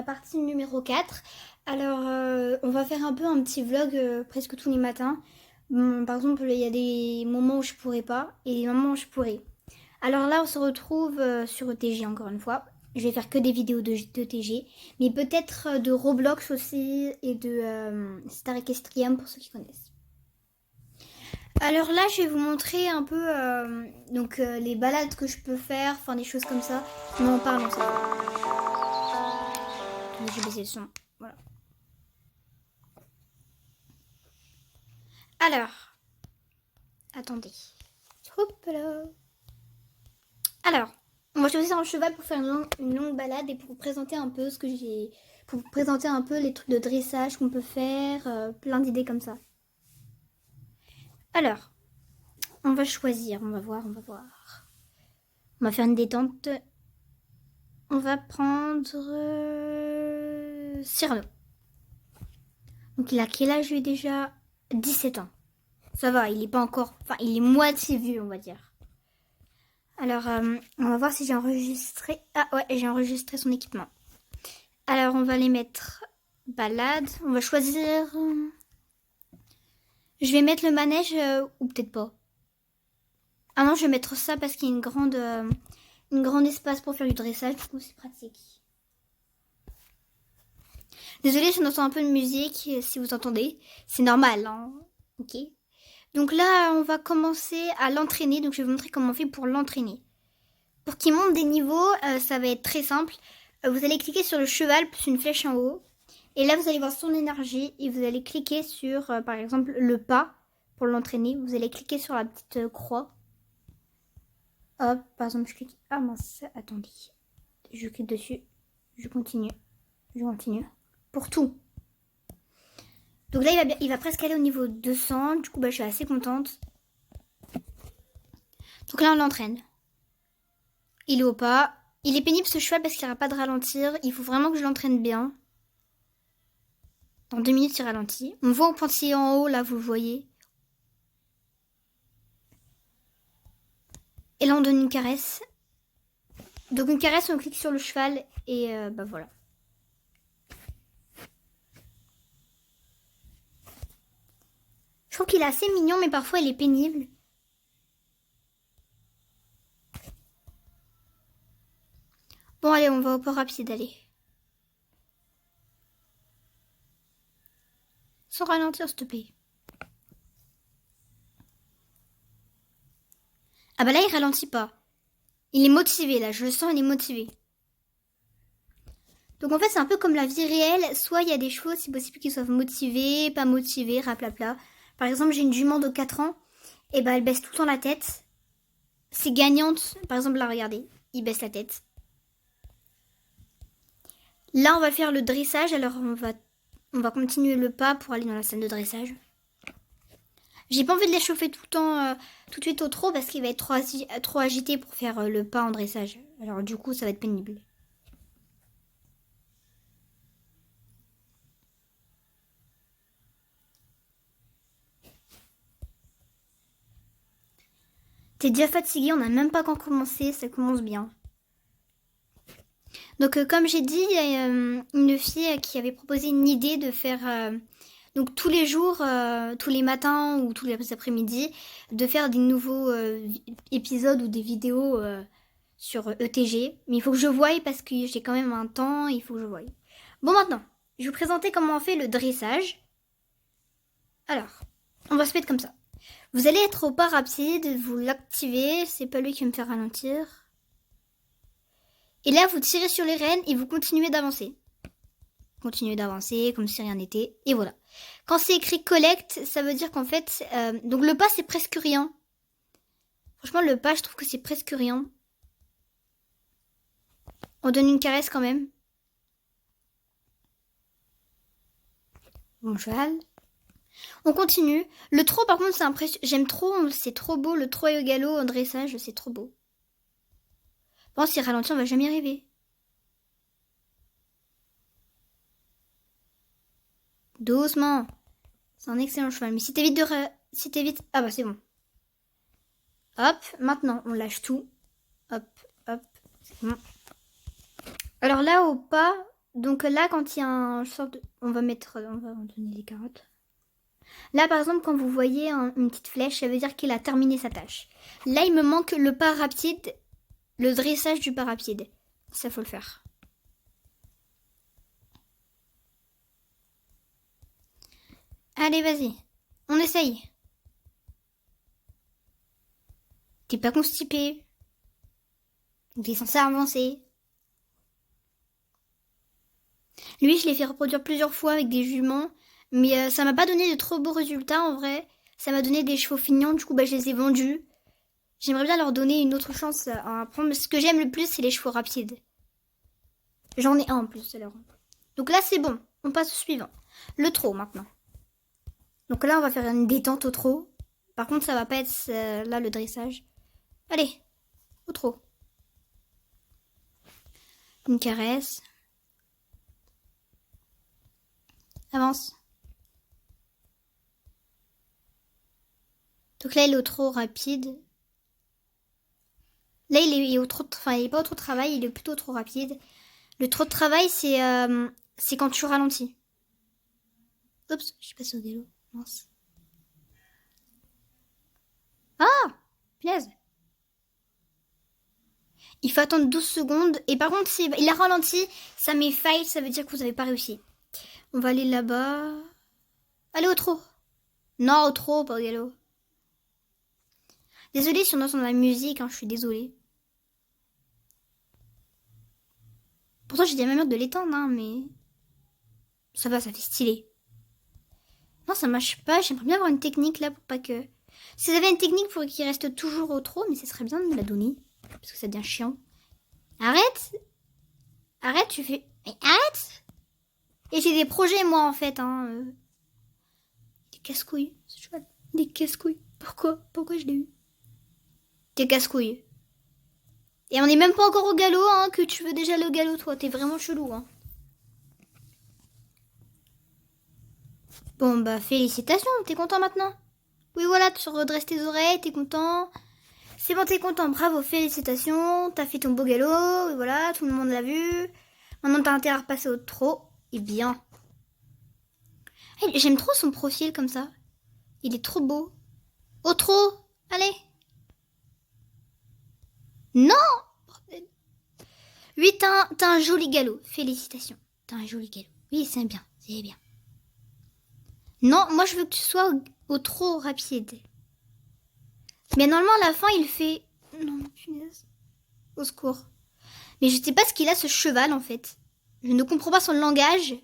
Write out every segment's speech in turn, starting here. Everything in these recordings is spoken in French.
la partie numéro 4. Alors, on va faire un peu un petit vlog presque tous les matins. Par exemple, il y a des moments où je pourrais pas et des moments où je pourrais. Alors là, on se retrouve sur ETG encore une fois. Je vais faire que des vidéos de TG, mais peut-être de Roblox aussi et de Star Equestrian pour ceux qui connaissent. Alors là, je vais vous montrer un peu les balades que je peux faire, enfin des choses comme ça. Mais en parlant ça. J'ai baissé le son. Voilà. Alors, attendez. Hop là. Alors, on va choisir un cheval pour faire une longue balade et pour vous présenter un peu ce que j'ai. Pour vous présenter un peu les trucs de dressage qu'on peut faire, plein d'idées comme ça. Alors, on va choisir, on va voir, on va voir. On va faire une détente. On va prendre Cyrano. Donc il a quel âge lui déjà? 17 ans. Ça va, il est pas encore. Enfin, il est moitié vieux, on va dire. Alors, on va voir si j'ai enregistré. Ah ouais, j'ai enregistré son équipement. Alors, on va les mettre balade. On va choisir. Je vais mettre le manège ou peut-être pas. Ah non, je vais mettre ça parce qu'il y a une grande espace pour faire du dressage. Du coup, c'est pratique. Désolée, je entends un peu de musique si vous entendez. C'est normal, hein. Ok. Donc là, on va commencer à l'entraîner. Donc, je vais vous montrer comment on fait pour l'entraîner. Pour qu'il monte des niveaux, ça va être très simple. Vous allez cliquer sur le cheval plus une flèche en haut. Et là, vous allez voir son énergie et vous allez cliquer sur, par exemple, le pas pour l'entraîner. Vous allez cliquer sur la petite croix. Hop, par exemple, je clique. Ah mince, attendez. Je clique dessus. Je continue. Je continue. Pour tout. Donc là, il va presque aller au niveau 200. Du coup, je suis assez contente. Donc là, on l'entraîne. Il est au pas. Il est pénible ce cheval parce qu'il n'arrête pas de ralentir. Il faut vraiment que je l'entraîne bien. Dans 2 minutes, il ralentit. On voit au pointillé en haut, là, vous le voyez. Et là, on donne une caresse. Donc une caresse, on clique sur le cheval et voilà. Je trouve qu'il est assez mignon, mais parfois il est pénible. Bon, allez, on va au port rapide, allez. Sans ralentir, s'il te plaît. Ah bah là, il ralentit pas. Il est motivé, là, je le sens, il est motivé. Donc en fait, c'est un peu comme la vie réelle. Soit il y a des choses, c'est possible qu'ils soient motivés, pas motivés, raplapla. Par exemple, j'ai une jument de 4 ans, et elle baisse tout le temps la tête. C'est gagnante. Par exemple, là, regardez, il baisse la tête. Là, on va faire le dressage, alors on va continuer le pas pour aller dans la salle de dressage. J'ai pas envie de l'échauffer tout le temps, tout de suite au trot, parce qu'il va être trop agité pour faire le pas en dressage. Alors du coup, ça va être pénible. T'es déjà fatigué, on n'a même pas encore commencé, ça commence bien. Donc comme j'ai dit, il y a une fille qui avait proposé une idée de faire donc tous les jours, tous les matins ou tous les après-midi, de faire des nouveaux épisodes ou des vidéos sur ETG. Mais il faut que je voie parce que j'ai quand même un temps, il faut que je voie. Bon maintenant, je vais vous présenter comment on fait le dressage. Alors, on va se mettre comme ça. Vous allez être au pas rapide, vous l'activez, c'est pas lui qui va me faire ralentir. Et là, vous tirez sur les rênes et vous continuez d'avancer. Continuez d'avancer comme si rien n'était. Et voilà. Quand c'est écrit collect, ça veut dire qu'en fait... donc le pas, c'est presque rien. Franchement, le pas, je trouve que c'est presque rien. On donne une caresse quand même. Bon cheval. On continue. Le trot, par contre, c'est impressionnant. J'aime trop, c'est trop beau. Le trot et au galop en dressage, c'est trop beau. Bon, s'il ralentit, on va jamais y arriver. Doucement. C'est un excellent cheval. Mais si t'évites de... Si t'évites... Ah bah c'est bon. Hop, maintenant, on lâche tout. Hop, hop, c'est bon. Alors là, au pas, Donc là, quand il y a un sorte de... On va donner des carottes. Là, par exemple, quand vous voyez une petite flèche, ça veut dire qu'il a terminé sa tâche. Là, il me manque le pas rapide, le dressage du pas rapide. Ça, faut le faire. Allez, vas-y. On essaye. T'es pas constipé. T'es censé avancer. Lui, je l'ai fait reproduire plusieurs fois avec des juments. Mais ça m'a pas donné de trop beaux résultats en vrai. Ça m'a donné des chevaux fignons, du coup bah, je les ai vendus. J'aimerais bien leur donner une autre chance à apprendre. Mais ce que j'aime le plus, c'est les chevaux rapides. J'en ai un en plus alors. Donc là, c'est bon. On passe au suivant. Le trot maintenant. Donc là, on va faire une détente au trot. Par contre, ça va pas être là le dressage. Allez, au trot. Une caresse. Avance. Donc là, il est au trot rapide. Là, il est au trot, enfin, il est pas au trot de travail, il est plutôt au trot rapide. Le trot de travail, c'est quand tu ralentis. Oups, je suis passée au vélo. Mince. Ah, punaise. Il faut attendre 12 secondes. Et par contre, si il a ralenti, ça met fail, ça veut dire que vous n'avez pas réussi. On va aller là-bas. Allez au trot. Non, au trot, pas au galop. Désolée si on entend de la musique, hein, je suis désolée. Pourtant, j'ai dit à ma mère de l'éteindre, hein, mais... Ça va, ça fait stylé. Non, ça marche pas. J'aimerais bien avoir une technique là pour pas que... Si vous avez une technique pour qu'il reste toujours au trot, mais ce serait bien de me la donner. Parce que ça devient chiant. Arrête. Arrête, tu fais... Mais arrête. Et j'ai des projets, moi, en fait, hein. Des casse-couilles, ce cheval. Des casse-couilles. Pourquoi je l'ai eu? Des casse-couilles. Et on n'est même pas encore au galop, hein, que tu veux déjà le galop, toi. T'es vraiment chelou, hein. Bon, bah, félicitations. T'es content maintenant? Oui, voilà, tu redresses tes oreilles, t'es content. C'est bon, t'es content. Bravo, félicitations. T'as fait ton beau galop. Et voilà, tout le monde l'a vu. Maintenant, t'as intérêt à repasser au trot. Et bien. J'aime trop son profil comme ça. Il est trop beau. Au trot. Allez. Non. Oui, t'as un joli galop. Félicitations. T'as un joli galop. Oui, c'est bien. C'est bien. Non, moi je veux que tu sois au trot rapide. Mais normalement, à la fin, il fait... Non, punaise. Au secours. Mais je sais pas ce qu'il a, ce cheval, en fait. Je ne comprends pas son langage.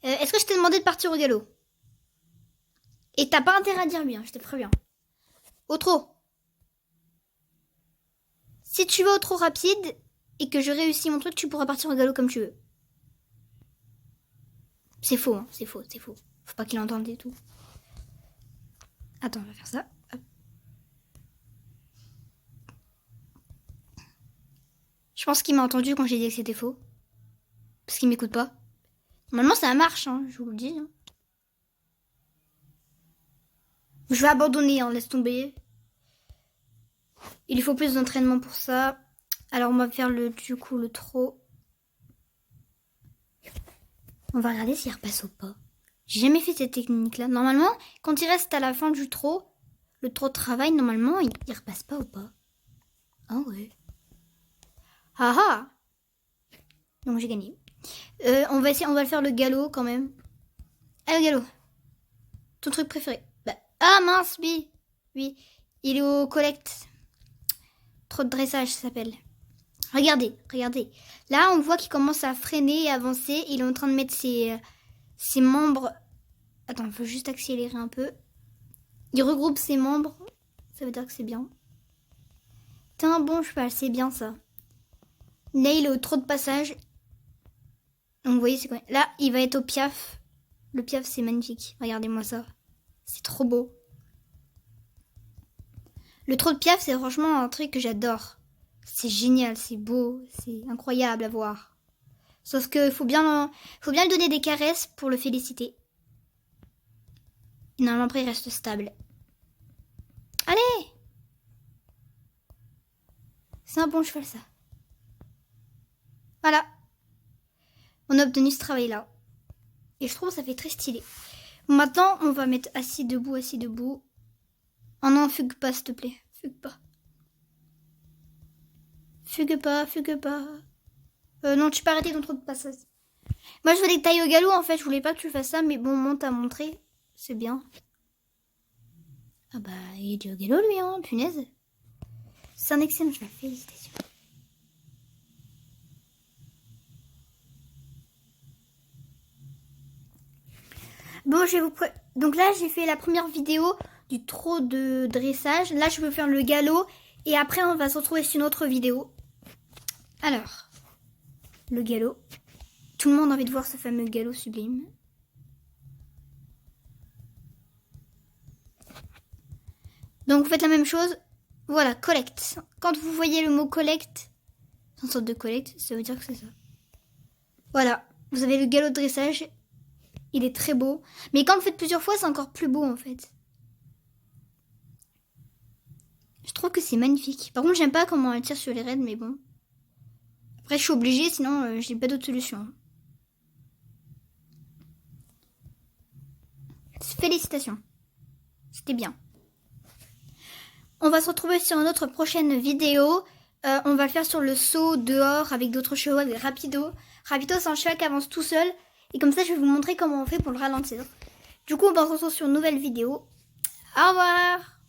Est-ce que je t'ai demandé de partir au galop? Et t'as pas intérêt à dire bien, je te préviens. Au trot. Si tu vas au trot rapide et que je réussis mon truc, tu pourras partir au galop comme tu veux. C'est faux, hein, c'est faux, c'est faux. Faut pas qu'il entende et tout. Attends, on va faire ça. Hop. Je pense qu'il m'a entendu quand j'ai dit que c'était faux. Parce qu'il m'écoute pas. Normalement, ça marche, hein, je vous le dis. Hein. Je vais abandonner, hein, laisse tomber. Il lui faut plus d'entraînement pour ça. Alors, on va faire du coup le trot. On va regarder s'il repasse ou pas. J'ai jamais fait cette technique-là. Normalement, quand il reste à la fin du trot, le trot de travail, normalement, il repasse pas ou pas. Ah ouais. Ah ah. Donc j'ai gagné. On va essayer, on va le faire le galop quand même. Ah, le galop. Ton truc préféré. Bah, ah mince, oui. Oui. Il est au collecte. Trot de dressage, ça s'appelle. Regardez, regardez. Là, on voit qu'il commence à freiner et avancer. Il est en train de mettre ses membres. Attends, il faut juste accélérer un peu. Il regroupe ses membres. Ça veut dire que c'est bien. T'es un bon cheval, c'est bien ça. Là, il est au trot de passage. Donc, vous voyez, c'est quoi? Là, il va être au piaf. Le piaf, c'est magnifique. Regardez-moi ça. C'est trop beau. Le trot de piaf, c'est franchement un truc que j'adore. C'est génial, c'est beau, c'est incroyable à voir. Sauf que faut bien lui donner des caresses pour le féliciter. Et normalement, après, il reste stable. Allez! C'est un bon cheval, ça. Voilà. on a obtenu ce travail-là. Et je trouve que ça fait très stylé. Maintenant, on va mettre assis, debout, assis, debout. Oh non, fugue pas, s'il te plaît. Fugue pas. Fugue pas, fugue pas. Non, tu peux arrêter ton trou de passage. Moi, je voulais que t'ailles au galop, en fait. Je voulais pas que tu fasses ça, mais bon, on t'a montré. C'est bien. Ah bah, il est du au galop, lui, hein, punaise. C'est un excellent cheval, félicitations. Bon, je vais vous... Donc là, j'ai fait la première vidéo du trot de dressage. Là, je vais faire le galop. Et après, on va se retrouver sur une autre vidéo. Alors, le galop. Tout le monde a envie de voir ce fameux galop sublime. Donc, vous faites la même chose. Voilà, collecte. Quand vous voyez le mot collecte, c'est une sorte de collecte, ça veut dire que c'est ça. Voilà, vous avez le galop de dressage. Il est très beau. Mais quand vous faites plusieurs fois, c'est encore plus beau en fait. Je trouve que c'est magnifique. Par contre, j'aime pas comment elle tire sur les raids, mais bon. Après, je suis obligée, sinon j'ai pas d'autre solution. Félicitations. C'était bien. On va se retrouver sur une autre prochaine vidéo. On va le faire sur le saut dehors avec d'autres chevaux, avec Rapido. Rapido, c'est un cheval qui avance tout seul. Et comme ça, je vais vous montrer comment on fait pour le ralentir. Du coup, on va se retrouver sur une nouvelle vidéo. Au revoir!